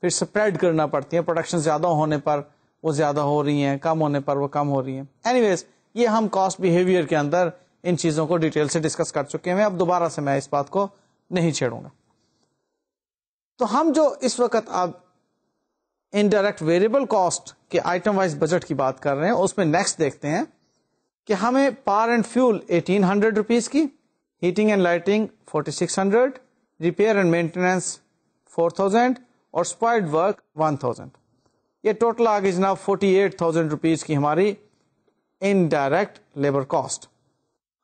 پھر سپریڈ کرنا پڑتی ہیں. پروڈکشن زیادہ ہونے پر وہ زیادہ ہو رہی ہیں، کم ہونے پر وہ کم ہو رہی ہیں. اینی ویز یہ ہم کاسٹ بیہیویئر کے اندر ان چیزوں کو ڈیٹیل سے ڈسکس کر چکے ہیں. اب دوبارہ سے میں اس بات کو نہیں چھیڑوں گا. تو ہم جو اس وقت اب انڈائریکٹ ویریبل کاسٹ کے آئٹم وائز بجٹ کی بات کر رہے ہیں اس میں نیکسٹ دیکھتے ہیں کہ ہمیں پاور اینڈ فیول 1800 روپیز کی، heating and lighting 4600، repair and maintenance 4000 اور اسپوائلڈ ورک 1000. یہ ٹوٹل آ گئی جناب 48,000 روپیز کی ہماری انڈائریکٹ لیبر کاسٹ.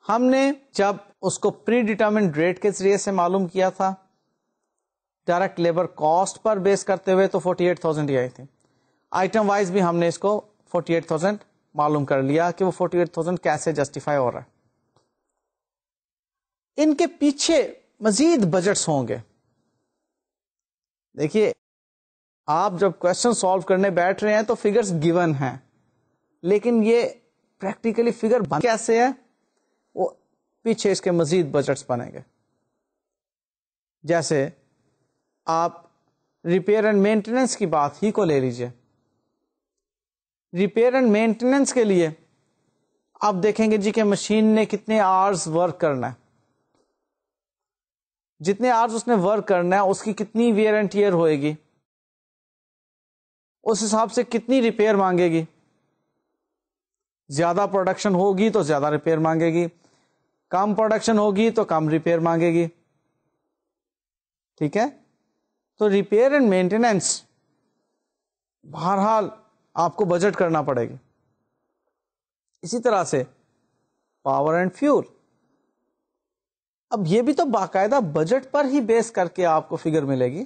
ہم نے جب اس کو پری ڈیٹرمنڈ ریٹ کے ذریعے سے معلوم کیا تھا ڈائریکٹ لیبر کاسٹ پر بیس کرتے ہوئے تو 48,000 ہی آئی تھی. آئٹم وائز بھی ہم نے اس کو 48,000 معلوم کر لیا کہ وہ 48,000 کیسے جسٹیفائی ہو رہا ہے. ان کے پیچھے مزید بجٹس ہوں گے. دیکھیے آپ جب کوشچن سالو کرنے بیٹھ رہے ہیں تو فگرز گیون ہیں، لیکن یہ پریکٹیکلی فگر بن کیسے ہے، وہ پیچھے اس کے مزید بجٹس بنیں گے. جیسے آپ ریپیئر اینڈ مینٹیننس کی بات ہی کو لے لیجئے. ریپیئر اینڈ مینٹیننس کے لیے آپ دیکھیں گے جی کہ مشین نے کتنے آورز ورک کرنا ہے، جتنے آورز اس نے ورک کرنا ہے اس کی کتنی ویئر اینڈ ٹیئر ہوئے گی، اس حساب سے کتنی ریپیئر مانگے گی. زیادہ پروڈکشن ہوگی تو زیادہ ریپیئر مانگے گی، کم پروڈکشن ہوگی تو کم ریپیئر مانگے گی. ٹھیک ہے، تو ریپیئر اینڈ مینٹیننس بہرحال آپ کو بجٹ کرنا پڑے گی. اسی طرح سے پاور اینڈ فیول، اب یہ بھی تو باقاعدہ بجٹ پر ہی بیس کر کے آپ کو فگر ملے گی.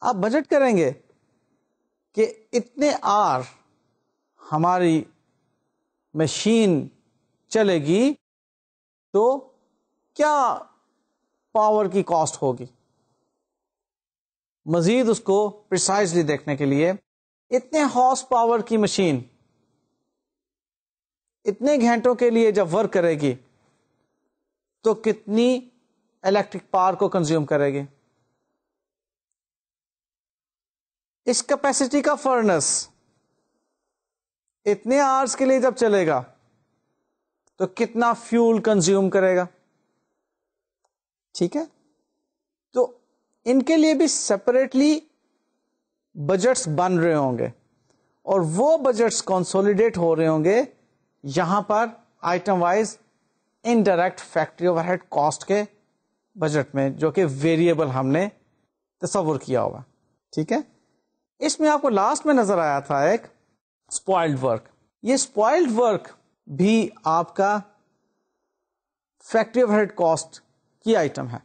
آپ بجٹ کریں گے کہ اتنے آر ہماری مشین چلے گی تو کیا پاور کی کاسٹ ہوگی. مزید اس کو پریسائزلی دیکھنے کے لیے اتنے ہارس پاور کی مشین اتنے گھنٹوں کے لیے جب ورک کرے گی تو کتنی الیکٹرک پاور کو کنزیوم کرے گی. اس کیپیسٹی کا فرنس اتنے آورس کے لیے جب چلے گا تو کتنا فیول کنزیوم کرے گا. ٹھیک ہے، تو ان کے لیے بھی سپریٹلی بجٹس بن رہے ہوں گے اور وہ بجٹس کنسولیڈیٹ ہو رہے ہوں گے یہاں پر item wise indirect factory overhead cost کے بجٹ میں، جو کہ ویریبل ہم نے تصور کیا ہوگا. ٹھیک ہے، اس میں آپ کو لاسٹ میں نظر آیا تھا ایک اسپوائلڈ ورک. یہ اسپوائلڈ ورک بھی آپ کا فیکٹری اوور ہیڈ کاسٹ کی آئٹم ہے.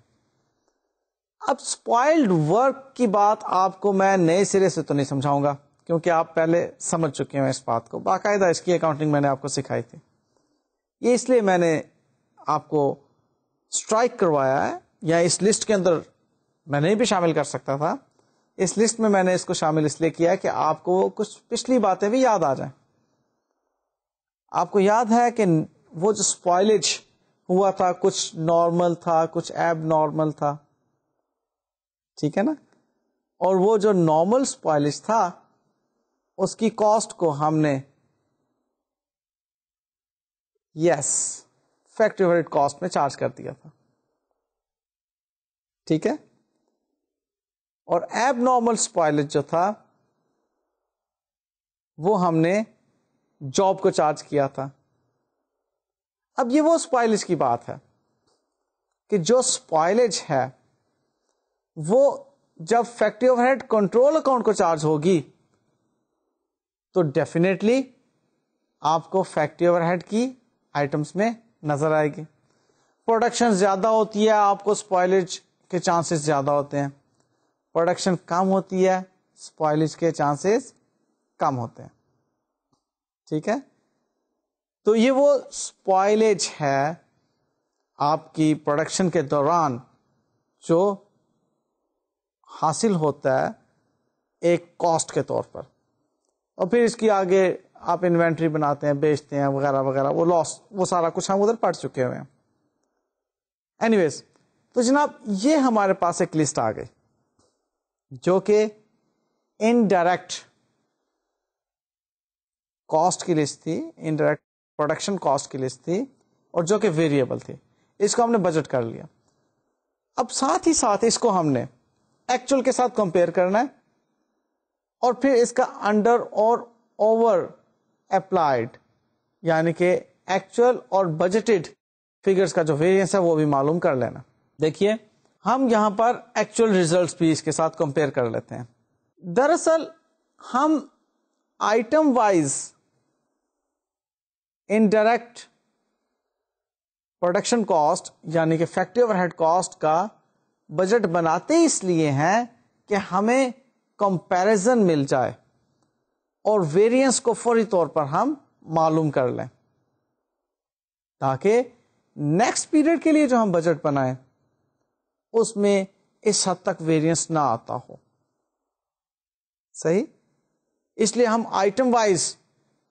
اب اسپوائلڈ ورک کی بات آپ کو میں نئے سرے سے تو نہیں سمجھاؤں گا کیونکہ آپ پہلے سمجھ چکے ہیں اس بات کو. باقاعدہ اس کی اکاؤنٹنگ میں نے آپ کو سکھائی تھی. یہ اس لیے میں نے آپ کو اسٹرائک کروایا ہے، یا اس لسٹ کے اندر میں نہیں بھی شامل کر سکتا تھا، اس لسٹ میں نے اس کو شامل اس لیے کیا کہ آپ کو کچھ پچھلی باتیں بھی یاد آ جائیں. آپ کو یاد ہے کہ وہ جو اسپوائلج ہوا تھا کچھ نارمل تھا کچھ ایب نارمل تھا. ٹھیک ہے نا، اور وہ جو نارمل اسپائلج تھا اس کی کاسٹ کو ہم نے فیکٹری اوور ہیڈ کاسٹ میں چارج کر دیا تھا. ٹھیک ہے. اور ایب نارمل اسپائلج جو تھا وہ ہم نے جاب کو چارج کیا تھا. اب یہ وہ اسپائلج کی بات ہے کہ جو اسپائلج ہے وہ جب factory overhead control account کو چارج ہوگی تو ڈیفینیٹلی آپ کو فیکٹری اوور ہیڈ کی آئٹمس میں نظر آئے گی. پروڈکشن زیادہ ہوتی ہے آپ کو اسپائلج کے چانسز زیادہ ہوتے ہیں. پروڈکشن کم ہوتی ہے اسپائلج کے چانسز کم ہوتے ہیں. ٹھیک ہے. تو یہ وہ اسپائلج ہے آپ کی پروڈکشن کے دوران جو حاصل ہوتا ہے ایک کاسٹ کے طور پر, اور پھر اس کی آگے آپ انوینٹری بناتے ہیں, بیچتے ہیں وغیرہ وغیرہ, وہ لاس, وہ سارا کچھ ہم ادھر پڑھ چکے ہوئے ہیں. اینی ویز, تو جناب یہ ہمارے پاس ایک لسٹ آ گئی جو کہ انڈائریکٹ کاسٹ کی لسٹ تھی, انڈائریکٹ پروڈکشن کاسٹ کی لسٹ تھی, اور جو کہ ویریبل تھی. اس کو ہم نے بجٹ کر لیا. اب ساتھ ہی ساتھ اس کو ہم نے ایکچوئل کے ساتھ کمپیئر کرنا ہے, اور پھر اس کا انڈر اور اوور اپلائیڈ یعنی کہ ایکچوئل اور بجٹڈ فگرز کا جو ویریئنس ہے وہ بھی معلوم کر لینا. دیکھیے ہم یہاں پر ایکچوئل ریزلٹس بھی اس کے ساتھ کمپیئر کر لیتے ہیں. دراصل ہم item wise indirect production cost یعنی کہ فیکٹری اوور ہیڈ کاسٹ کا بجٹ بناتے اس لیے ہیں کہ ہمیں کمپیرزن مل جائے اور ویریئنس کو فوری طور پر ہم معلوم کر لیں, تاکہ نیکسٹ پیریڈ کے لیے جو ہم بجٹ بنائیں اس میں اس حد تک ویریئنس نہ آتا ہو. صحیح. اس لیے ہم item wise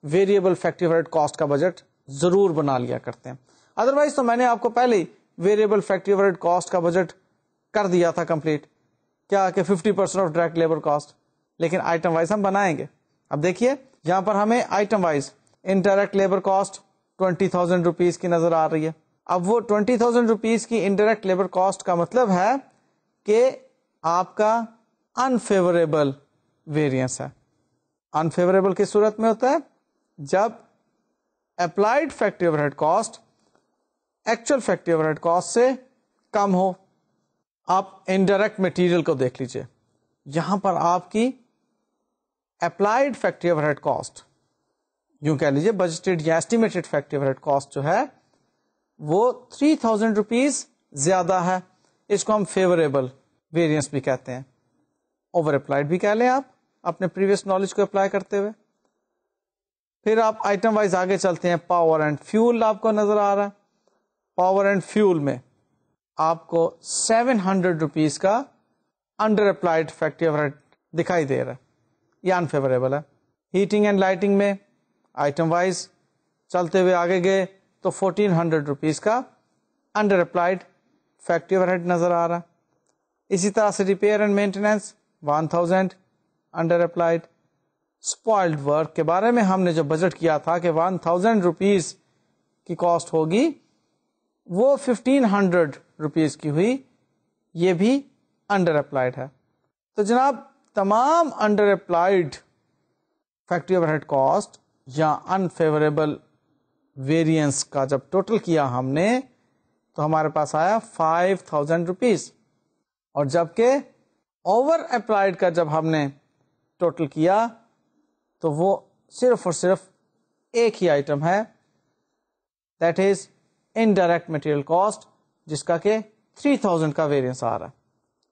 variable factory overhead cost کا بجٹ ضرور بنا لیا کرتے ہیں. ادروائز تو میں نے آپ کو پہلے ہی variable factory overhead cost کا بجٹ کر دیا تھا کمپلیٹ, کیا کہ 50% آف ڈائریکٹ لیبر کاسٹ, لیکن آئٹم وائز ہم بنائیں گے. اب دیکھیے یہاں پر ہمیں item wise indirect labour cost 20,000 rupees کی نظر آ رہی ہے. اب وہ 20,000 روپیز کی انڈائریکٹ لیبر کاسٹ کا مطلب ہے کہ آپ کا انفیوریبل ویریئنس ہے. انفیوریبل کس صورت میں ہوتا ہے؟ جب applied factory overhead cost actual factory overhead cost سے کم ہو. آپ انڈائریکٹ مٹیریل کو دیکھ لیجئے, یہاں پر آپ کی applied factory overhead cost, یوں کہہ لیجئے بجٹڈ یا estimated factory overhead cost جو ہے وہ 3,000 روپیز زیادہ ہے. اس کو ہم فیوریبل ویریئنس بھی کہتے ہیں, اوور اپلائیڈ بھی کہہ لیں آپ اپنے پریویس نالج کو اپلائی کرتے ہوئے. پھر آپ آئٹم وائز آگے چلتے ہیں. پاور اینڈ فیول آپ کو نظر آ رہا ہے. پاور اینڈ فیول میں آپ کو 700 روپیز کا under applied factory overhead دکھائی دے رہا ہے, یہ انفیوریبل ہے. ہیٹنگ اینڈ لائٹنگ میں آئٹم وائز چلتے ہوئے آگے گئے تو 1,400 روپیز کا under applied factory overhead نظر آ رہا ہے. اسی طرح سے repair and maintenance 1,000 under applied. Spoiled work کے بارے میں ہم نے جو بجٹ کیا تھا کہ 1,000 روپیز کی کاسٹ ہوگی, وہ 1,500 روپیز کی ہوئی, یہ بھی انڈر اپلائیڈ ہے. تو جناب تمام under applied factory overhead cost یا انفیوریبل ویریئنس کا جب ٹوٹل کیا ہم نے تو ہمارے پاس آیا 5,000 روپیز, اور جبکہ اوور اپلائیڈ کا جب ہم نے ٹوٹل کیا تو وہ صرف اور صرف ایک ہی آئٹم ہے, that is indirect material cost, جس کا کہ 3,000 کا ویریئنس آ رہا ہے,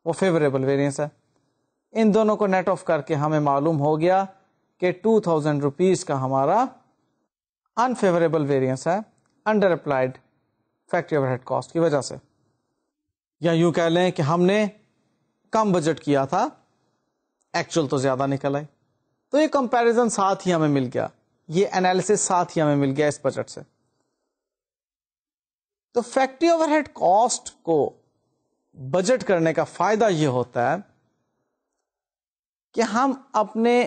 وہ فیوریبل ویریئنس ہے. ان دونوں کو نیٹ آف کر کے ہمیں معلوم ہو گیا کہ 2,000 روپیز کا ہمارا انفیوریبل ویریئنس ہے under applied factory overhead cost کی وجہ سے. یا یوں کہہ لیں کہ ہم نے کم بجٹ کیا تھا, ایکچوئل تو زیادہ نکل آئی. تو یہ کمپیریزن ساتھ ہی ہمیں مل گیا, یہ انالیسس ساتھ ہی ہمیں مل گیا اس بجٹ سے. تو فیکٹری اوور ہیڈ کاسٹ کو بجٹ کرنے کا فائدہ یہ ہوتا ہے کہ ہم اپنے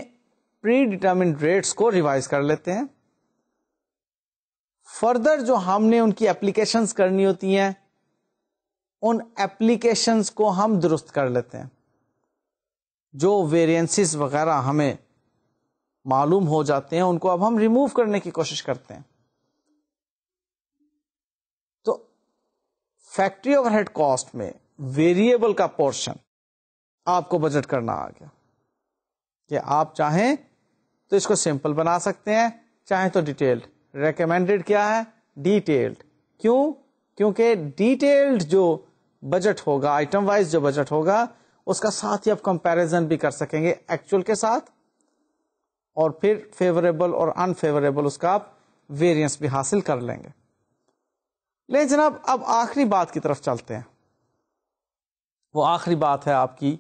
پری ڈیٹرمنڈ ریٹس کو ریوائز کر لیتے ہیں. فردر جو ہم نے ان کی اپلیکیشنز کرنی ہوتی ہیں ان اپلیکیشنز کو ہم درست کر لیتے ہیں. جو ویریئنسز وغیرہ ہمیں معلوم ہو جاتے ہیں ان کو اب ہم ریموو کرنے کی کوشش کرتے ہیں. تو فیکٹری اوور ہیڈ کاسٹ میں ویریبل کا پورشن آپ کو بجٹ کرنا آ گیا کہ آپ چاہیں تو اس کو سمپل بنا سکتے ہیں, چاہیں تو ڈیٹیلڈ. ریکمینڈڈ کیا ہے؟ ڈیٹیلڈ. کیوں؟ کیونکہ ڈیٹیلڈ جو بجٹ ہوگا, آئٹم وائز جو بجٹ ہوگا, اس کا ساتھ ہی آپ کمپیرزن بھی کر سکیں گے ایکچوئل کے ساتھ, اور پھر فیوریبل اور انفیوریبل اس کا آپ ویریئنس بھی حاصل کر لیں گے. لیکن جناب اب آخری بات کی طرف چلتے ہیں. وہ آخری بات ہے آپ کی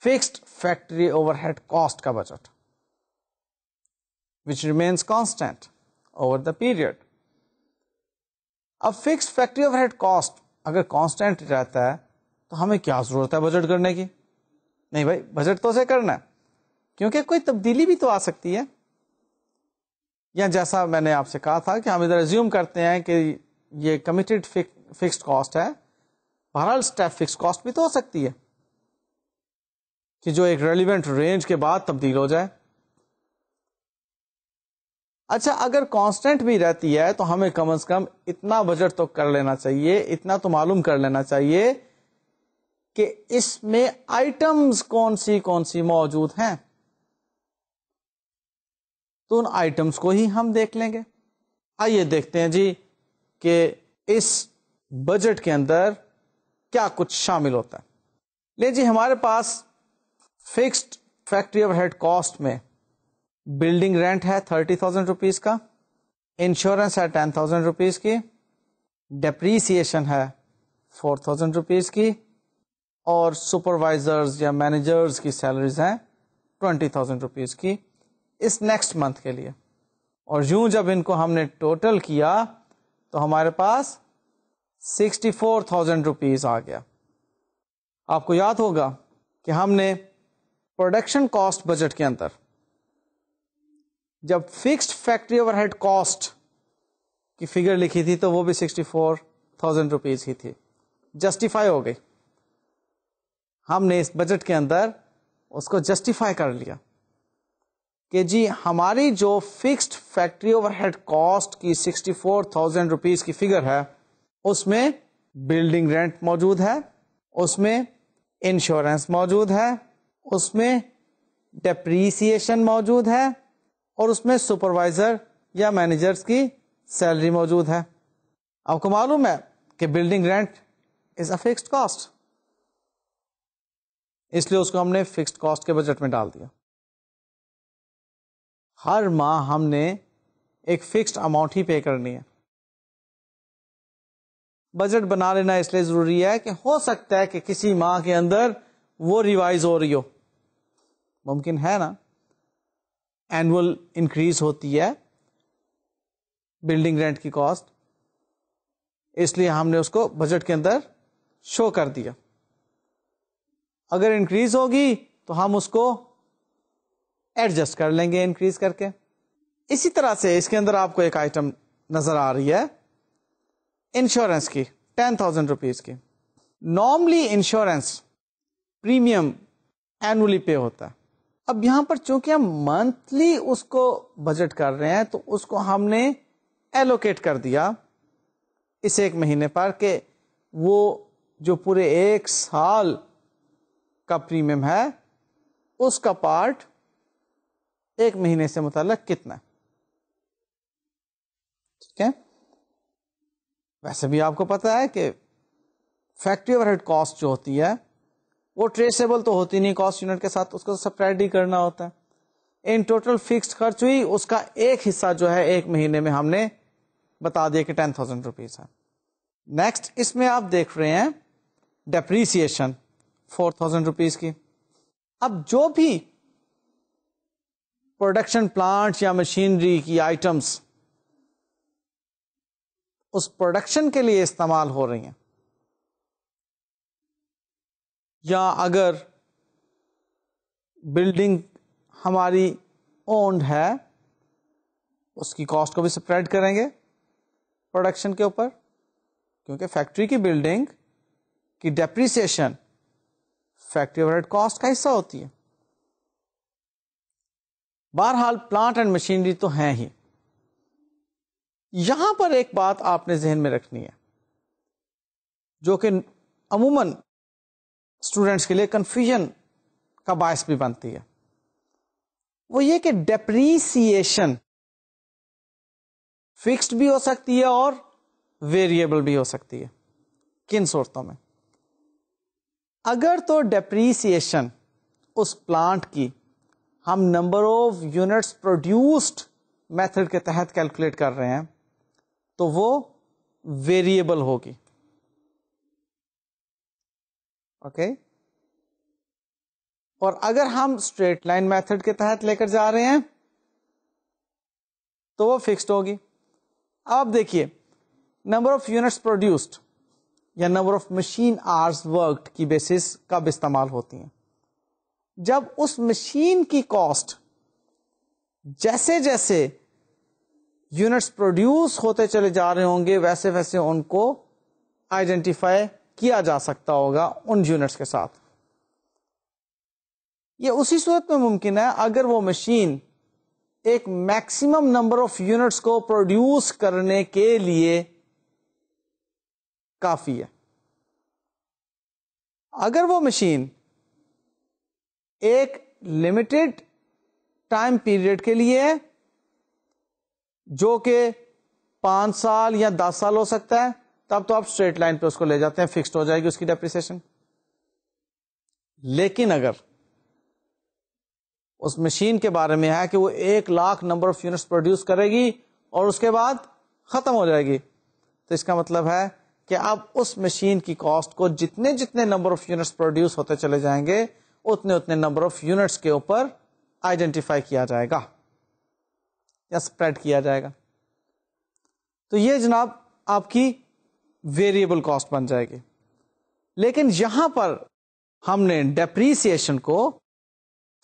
fixed factory overhead cost کا budget which remains constant over the period. اب fixed factory overhead cost اگر کانسٹینٹ رہتا ہے تو ہمیں کیا ضرورت ہے بجٹ کرنے کی؟ نہیں بھائی, بجٹ تو اسے کرنا ہے کیونکہ کوئی تبدیلی بھی تو آ سکتی ہے. یا جیسا میں نے آپ سے کہا تھا کہ ہم ادھر ایزیوم کرتے ہیں کہ یہ کمیٹڈ فکسڈ کاسٹ ہے, بہرحال اسٹیپ فکس کاسٹ بھی تو ہو سکتی ہے کہ جو ایک ریلیونٹ رینج کے بعد تبدیل ہو جائے. اچھا, اگر کانسٹنٹ بھی رہتی ہے تو ہمیں کم از کم اتنا بجٹ تو کر لینا چاہیے, اتنا تو معلوم کر لینا چاہیے کہ اس میں آئٹمز کون سی موجود ہیں. تو ان آئٹمز کو ہی ہم دیکھ لیں گے. آئیے دیکھتے ہیں جی کہ اس بجٹ کے اندر کیا کچھ شامل ہوتا ہے. لے جی, ہمارے پاس fixed factory overhead cost میں بلڈنگ رینٹ ہے 30,000 روپیز کا, انشورنس ہے 10,000 روپیز کی, ڈیپریسیشن ہے 4,000 روپیز کی, اور سپروائزرز یا مینیجرز کی سیلریز ہیں 20,000 روپیز کی اس نیکسٹ منتھ کے لیے. اور یوں جب ان کو ہم نے ٹوٹل کیا تو ہمارے پاس 64,000 روپیز آ گیا. آپ کو یاد ہوگا کہ ہم نے پروڈکشن کاسٹ بجٹ کے اندر جب fixed factory overhead cost کی فگر لکھی تھی تو وہ بھی 64,000 روپیز ہی تھی. جسٹیفائی ہو گئی, ہم نے اس بجٹ کے اندر اس کو جسٹیفائی کر لیا کہ جی ہماری جو fixed factory overhead cost کی 64,000 روپیز کی فگر ہے اس میں بلڈنگ رینٹ موجود ہے, اس میں انشورنس موجود ہے, اس میں ڈیپریسیشن موجود ہے, اور اس میں سپروائزر یا مینیجرز کی سیلری موجود ہے. آپ کو معلوم ہے کہ building rent is a fixed cost, اس لیے اس کو ہم نے فکسڈ کاسٹ کے بجٹ میں ڈال دیا. ہر ماہ ہم نے ایک فکسڈ اماؤنٹ ہی پے کرنی ہے. بجٹ بنا لینا اس لیے ضروری ہے کہ ہو سکتا ہے کہ کسی ماہ کے اندر وہ ریوائز ہو رہی ہو, ممکن ہے نا, اینول انکریز ہوتی ہے بلڈنگ رینٹ کی کاسٹ, اس لیے ہم نے اس کو بجٹ کے اندر شو کر دیا. اگر انکریز ہوگی تو ہم اس کو ایڈجسٹ کر لیں گے انکریز کر کے. اسی طرح سے اس کے اندر آپ کو ایک آئٹم نظر آ رہی ہے انشورنس کی 10,000 روپیز کی. نارملی انشورنس پریمیم اینولی پے ہوتا ہے. اب یہاں پر چونکہ ہم منتھلی اس کو بجٹ کر رہے ہیں تو اس کو ہم نے ایلوکیٹ کر دیا اس ایک مہینے پر کہ وہ جو پورے ایک سال کا پریمیم ہے اس کا پارٹ ایک مہینے سے متعلق کتنا ہے. ٹھیک ہے, ویسے بھی آپ کو پتا ہے کہ فیکٹری اوور ہیڈ کاسٹ جو ہوتی ہے وہ ٹریسیبل تو ہوتی نہیں کاسٹ یونٹ کے ساتھ, اس کو سپریٹ ہی کرنا ہوتا ہے. ان ٹوٹل فکسڈ خرچ ہوئی, اس کا ایک حصہ جو ہے ایک مہینے میں ہم نے بتا دیا کہ 10,000 روپیز ہے. نیکسٹ اس میں آپ دیکھ رہے ہیں ڈیپریسیشن 4,000 روپیز کی. اب جو بھی پروڈکشن پلانٹ یا مشینری کی آئٹمس اس پروڈکشن کے لیے استعمال ہو رہی ہیں, یا اگر بلڈنگ ہماری اونڈ ہے اس کی کاسٹ کو بھی سپریڈ کریں گے پروڈکشن کے اوپر, کیونکہ فیکٹری کی بلڈنگ کی depreciation factory overhead cost کا حصہ ہوتی ہے. بہرحال پلانٹ اینڈ مشینری تو ہیں ہی. یہاں پر ایک بات آپ نے ذہن میں رکھنی ہے جو کہ عموماً اسٹوڈینٹس کے لیے کنفیوژن کا باعث بھی بنتی ہے, وہ یہ کہ ڈیپریسیشن فکسڈ بھی ہو سکتی ہے اور ویریبل بھی ہو سکتی ہے. کن صورتوں میں؟ اگر تو ڈیپریسیشن اس پلانٹ کی ہم number of units produced method کے تحت کیلکولیٹ کر رہے ہیں تو وہ ویریبل ہوگی. اوکے, اور اگر ہم اسٹریٹ لائن میتھڈ کے تحت لے کر جا رہے ہیں تو وہ فکسڈ ہوگی. آپ دیکھیے نمبر آف یونٹس پروڈیوسڈ یا نمبر آف مشین آرز ورکڈ کی بیسس کب استعمال ہوتی ہیں؟ جب اس مشین کی کاسٹ جیسے جیسے یونٹس پروڈیوس ہوتے چلے جا رہے ہوں گے ویسے ویسے ان کو آئیڈینٹیفائی کیا جا سکتا ہوگا ان یونٹس کے ساتھ. یہ اسی صورت میں ممکن ہے اگر وہ مشین ایک میکسیمم نمبر آف یونٹس کو پروڈیوس کرنے کے لیے کافی ہے. اگر وہ مشین ایک لمیٹڈ ٹائم پیریڈ کے لیے جو کہ 5 سال یا 10 سال ہو سکتا ہے تب تو آپ اسٹریٹ لائن پہ اس کو لے جاتے ہیں, فکسڈ ہو جائے گی اس کی ڈیپریسیشن. لیکن اگر اس مشین کے بارے میں ہے کہ وہ 1,00,000 نمبر آف یونٹس پروڈیوس کرے گی اور اس کے بعد ختم ہو جائے گی, تو اس کا مطلب ہے کہ اب اس مشین کی کاسٹ کو جتنے جتنے نمبر آف یونٹس پروڈیوس ہوتے چلے جائیں گے اتنے اتنے نمبر آف یونٹس کے اوپر آئیڈینٹیفائی کیا جائے گا یا اسپریڈ کیا جائے گا. تو یہ جناب آپ کی ویریبل کاسٹ بن جائے گی. لیکن یہاں پر ہم نے ڈیپریسیشن کو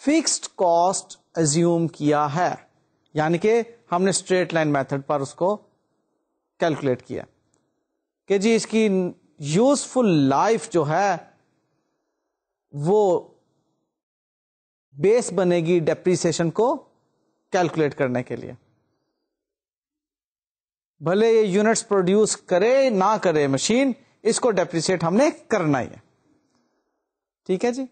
فکسڈ کاسٹ ایزیوم کیا ہے, یعنی کہ ہم نے اسٹریٹ لائن میتھڈ پر اس کو کیلکولیٹ کیا کہ جی اس کی یوزفل لائف جو ہے وہ بیس بنے گی ڈیپریسیشن کو کیلکولیٹ کرنے کے لیے. بھلے یہ یونٹس پروڈیوس کرے نہ کرے مشین, اس کو ڈیپریسیٹ ہم نے کرنا ہی ہے. ٹھیک ہے جی.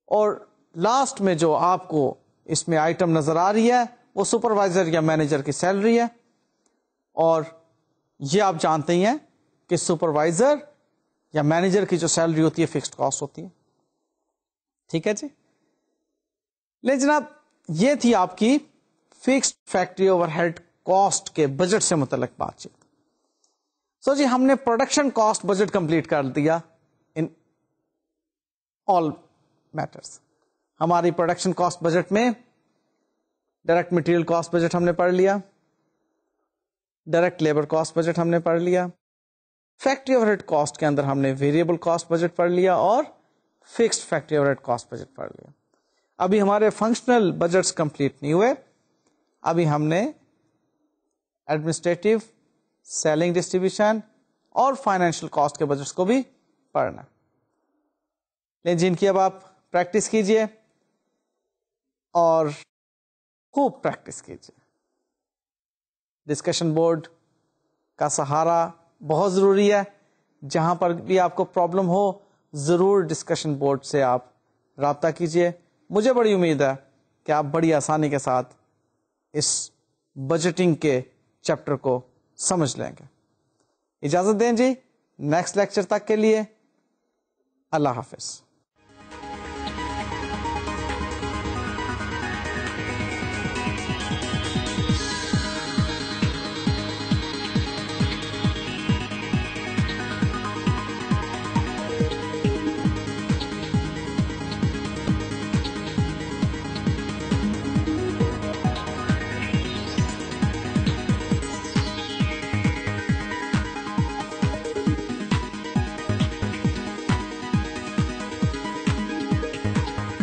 اور لاسٹ میں جو آپ کو اس میں آئٹم نظر آ رہی ہے وہ سپروائزر یا مینیجر کی سیلری ہے, اور یہ آپ جانتے ہی ہیں کہ سپروائزر یا مینیجر کی جو سیلری ہوتی ہے فکسڈ کاسٹ ہوتی ہے. ٹھیک ہے جی. لے جناب یہ تھی آپ کی fixed factory overhead cost کے بجٹ سے متعلق بات چیت. سو جی ہم نے پروڈکشن کاسٹ بجٹ کمپلیٹ کر دیا ان آل میٹرز. ہماری پروڈکشن کاسٹ بجٹ میں ڈائریکٹ مٹیریل کاسٹ بجٹ ہم نے پڑھ لیا, ڈائریکٹ لیبر کاسٹ بجٹ ہم نے پڑھ لیا, فیکٹری اوور ہیڈ کاسٹ کے اندر ہم نے ویریبل کاسٹ بجٹ پڑھ لیا اور fixed factory overhead cost budget پڑھ لیا. ابھی ہمارے فنکشنل بجٹس کمپلیٹ نہیں ہوئے, ابھی ہم نے ایڈمنسٹریٹو, سیلنگ, ڈسٹریبیوشن اور فائنینشیل کاسٹ کے بجٹس کو بھی پڑھنا. لیکن جن کی اب آپ پریکٹس کیجئے اور خوب پریکٹس کیجئے. ڈسکشن بورڈ کا سہارا بہت ضروری ہے. جہاں پر بھی آپ کو پرابلم ہو ضرور ڈسکشن بورڈ سے آپ رابطہ کیجئے. مجھے بڑی امید ہے کہ آپ بڑی آسانی کے ساتھ اس بجٹنگ کے چیپٹر کو سمجھ لیں گے. اجازت دیں جی, نیکسٹ لیکچر تک کے لیے اللہ حافظ.